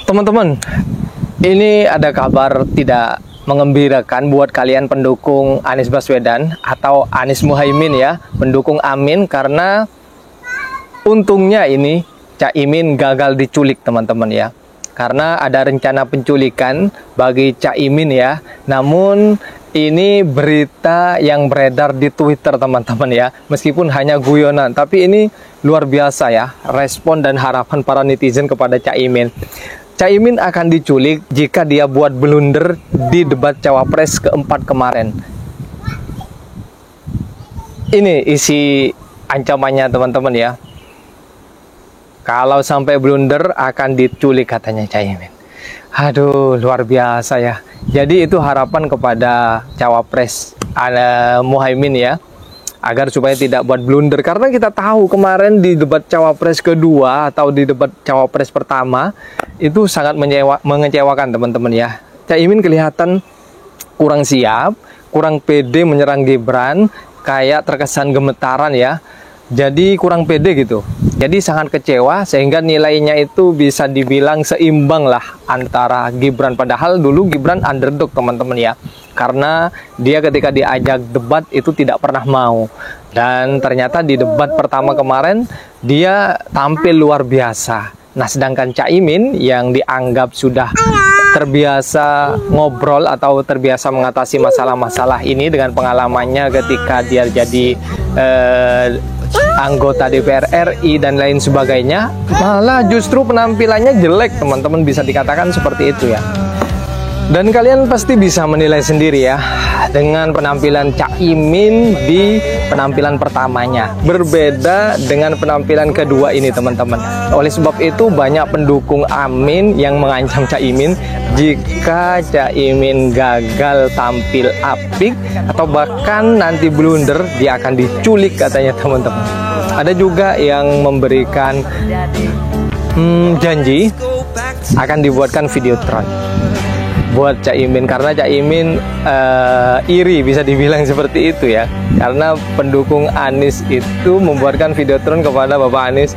Teman-teman, ini ada kabar tidak mengembirakan buat kalian pendukung Anies Baswedan atau Anies Muhaimin ya, pendukung Amin, karena untungnya ini Caimin gagal diculik teman-teman ya. Karena ada rencana penculikan bagi Caimin ya. Namun ini berita yang beredar di Twitter teman-teman ya. Meskipun hanya guyonan, tapi ini luar biasa ya, respon dan harapan para netizen kepada Caimin. Caimin akan diculik jika dia buat blunder di debat Cawapres keempat kemarin. Ini isi ancamannya teman-teman ya. Kalau sampai blunder akan diculik katanya Caimin. Aduh, luar biasa ya. Jadi itu harapan kepada Cawapres Muhaimin ya, agar supaya tidak buat blunder. Karena kita tahu kemarin di debat Cawapres kedua atau di debat Cawapres pertama itu sangat mengecewakan teman-teman ya. Caimin kelihatan kurang siap, kurang pede menyerang Gibran, kayak terkesan gemetaran ya. Jadi kurang pede gitu. Jadi sangat kecewa sehingga nilainya itu bisa dibilang seimbang lah antara Gibran. Padahal dulu Gibran underdog teman-teman ya. Karena dia ketika diajak debat itu tidak pernah mau. Dan ternyata di debat pertama kemarin dia tampil luar biasa. Nah sedangkan Caimin yang dianggap sudah terbiasa ngobrol atau terbiasa mengatasi masalah-masalah ini dengan pengalamannya ketika dia jadi anggota DPR RI dan lain sebagainya, malah justru penampilannya jelek teman-teman, bisa dikatakan seperti itu ya. Dan kalian pasti bisa menilai sendiri ya dengan penampilan Caimin di penampilan pertamanya, berbeda dengan penampilan kedua ini teman-teman. Oleh sebab itu banyak pendukung Amin yang mengancam Caimin jika Caimin gagal tampil apik atau bahkan nanti blunder dia akan diculik katanya teman-teman. Ada juga yang memberikan janji akan dibuatkan videotron buat Caimin, karena Caimin iri bisa dibilang seperti itu ya, karena pendukung Anies itu membuatkan videotron kepada Bapak Anies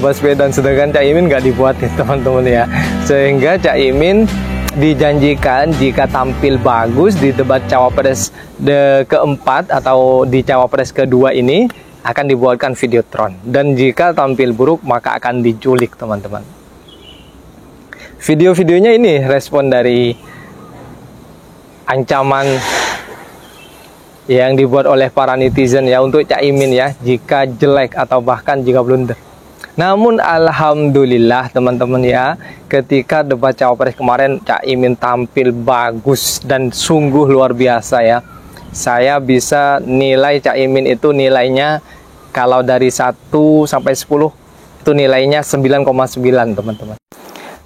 Baswedan, sedangkan Caimin nggak dibuat ya teman-teman ya. Sehingga Caimin dijanjikan jika tampil bagus di debat Cawapres keempat atau di Cawapres kedua ini akan dibuatkan videotron, dan jika tampil buruk maka akan diculik teman-teman. Video-videonya ini respon dari ancaman yang dibuat oleh para netizen ya untuk Caimin ya, jika jelek atau bahkan jika blunder. Namun alhamdulillah teman-teman ya, ketika debat Cawapres kemarin Caimin tampil bagus dan sungguh luar biasa ya. Saya bisa nilai Caimin itu nilainya kalau dari 1 sampai 10 itu nilainya 9,9 teman-teman.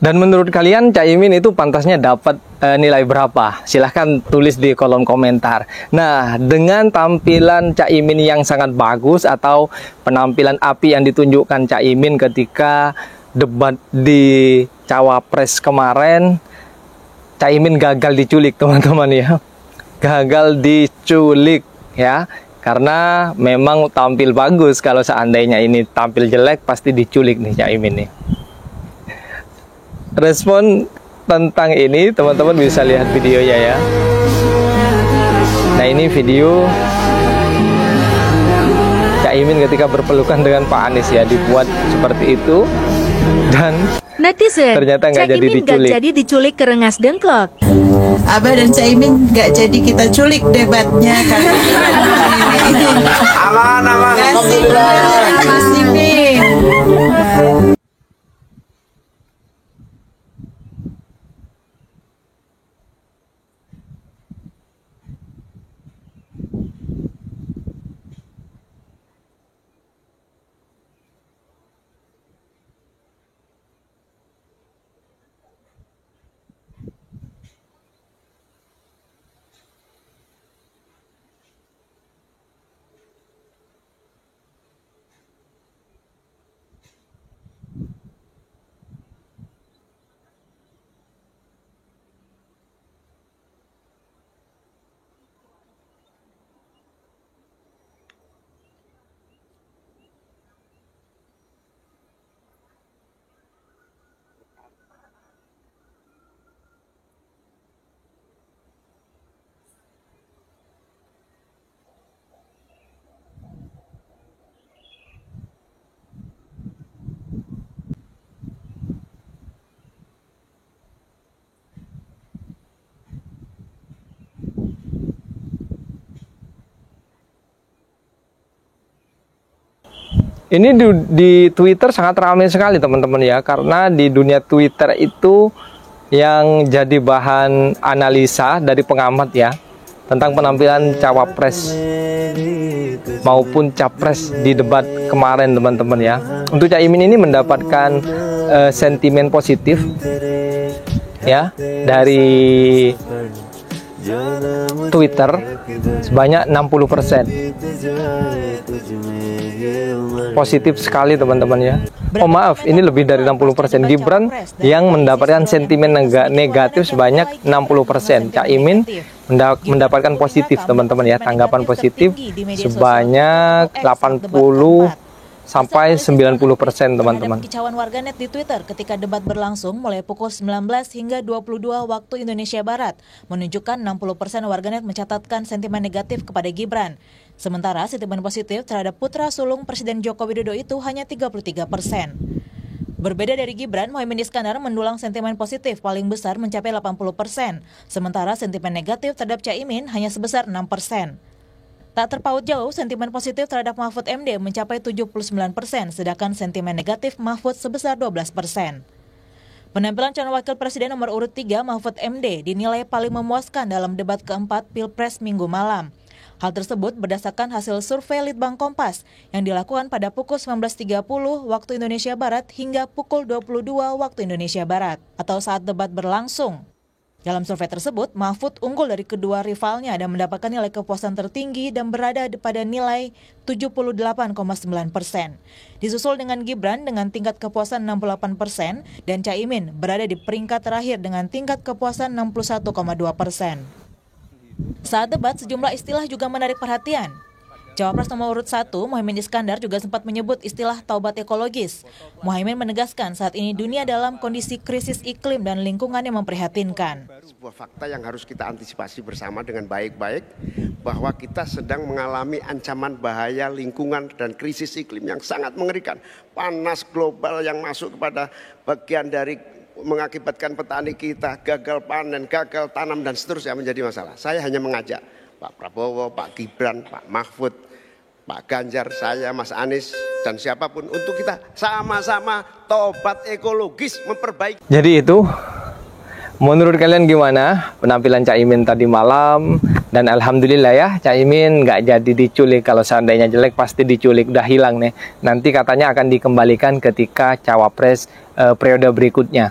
Dan menurut kalian Caimin itu pantasnya dapat nilai berapa? Silahkan tulis di kolom komentar. Nah, dengan tampilan Caimin yang sangat bagus atau penampilan api yang ditunjukkan Caimin ketika debat di Cawapres kemarin, Caimin gagal diculik teman-teman ya. Gagal diculik ya. Karena memang tampil bagus. Kalau seandainya ini tampil jelek pasti diculik nih Caimin nih. Respon tentang ini teman-teman bisa lihat videonya ya. Nah ini video Caimin ketika berpelukan dengan Pak Anies ya, dibuat seperti itu, dan netizen, ternyata nggak jadi diculik. Nggak jadi diculik ke Rengas Dengklok. Abah dan Caimin nggak jadi kita culik debatnya kali ini. Aman. Kasih Mas Imin. Ini di Twitter sangat ramai sekali teman-teman ya, karena di dunia Twitter itu yang jadi bahan analisa dari pengamat ya tentang penampilan cawapres maupun capres di debat kemarin teman-teman ya. Untuk Caimin ini mendapatkan sentimen positif ya dari Twitter sebanyak 60%. Positif sekali teman-teman ya. Oh maaf, ini lebih dari 60%. Gibran yang mendapatkan sentimen negatif sebanyak 60%. Caimin mendapatkan positif teman-teman ya, tanggapan positif sebanyak 80 sampai 90% teman-teman. Kicauan warganet di Twitter ketika debat berlangsung mulai pukul 19 hingga 22 waktu Indonesia Barat menunjukkan 60% warganet mencatatkan sentimen negatif kepada Gibran. Sementara sentimen positif terhadap putra sulung Presiden Joko Widodo itu hanya 33%. Berbeda dari Gibran, Muhaimin Iskandar mendulang sentimen positif paling besar mencapai 80%, sementara sentimen negatif terhadap Caimin hanya sebesar 6%. Tak terpaut jauh, sentimen positif terhadap Mahfud MD mencapai 79%, sedangkan sentimen negatif Mahfud sebesar 12%. Penampilan calon wakil presiden nomor urut 3 Mahfud MD dinilai paling memuaskan dalam debat keempat Pilpres Minggu malam. Hal tersebut berdasarkan hasil survei Litbang Kompas yang dilakukan pada pukul 19.30 waktu Indonesia Barat hingga pukul 22 waktu Indonesia Barat atau saat debat berlangsung. Dalam survei tersebut, Mahfud unggul dari kedua rivalnya dan mendapatkan nilai kepuasan tertinggi dan berada pada nilai 78,9%. Disusul dengan Gibran dengan tingkat kepuasan 68% dan Caimin berada di peringkat terakhir dengan tingkat kepuasan 61,2%. Saat debat, sejumlah istilah juga menarik perhatian. Cawapres nomor urut 1, Muhaimin Iskandar juga sempat menyebut istilah taubat ekologis. Muhaimin menegaskan saat ini dunia dalam kondisi krisis iklim dan lingkungan yang memprihatinkan. Sebuah fakta yang harus kita antisipasi bersama dengan baik-baik, bahwa kita sedang mengalami ancaman bahaya lingkungan dan krisis iklim yang sangat mengerikan. Panas global yang masuk kepada bagian dari mengakibatkan petani kita gagal panen, gagal tanam dan seterusnya menjadi masalah. Saya hanya mengajak Pak Prabowo, Pak Gibran, Pak Mahfud, Pak Ganjar, saya, Mas Anies, dan siapapun untuk kita sama-sama tobat ekologis memperbaiki. Jadi itu, menurut kalian gimana penampilan Caimin tadi malam? Dan alhamdulillah ya, Caimin nggak jadi diculik. Kalau seandainya jelek pasti diculik, udah hilang nih. Nanti katanya akan dikembalikan ketika cawapres periode berikutnya.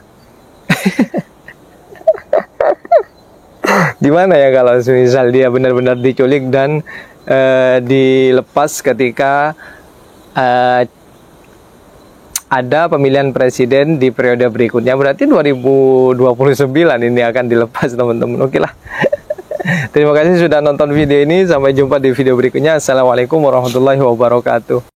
Gimana ya kalau misal dia benar-benar diculik dan dilepas ketika ada pemilihan presiden di periode berikutnya, berarti 2029 ini akan dilepas teman-teman. Oke lah. Terima kasih sudah nonton video ini, sampai jumpa di video berikutnya. Assalamualaikum warahmatullahi wabarakatuh.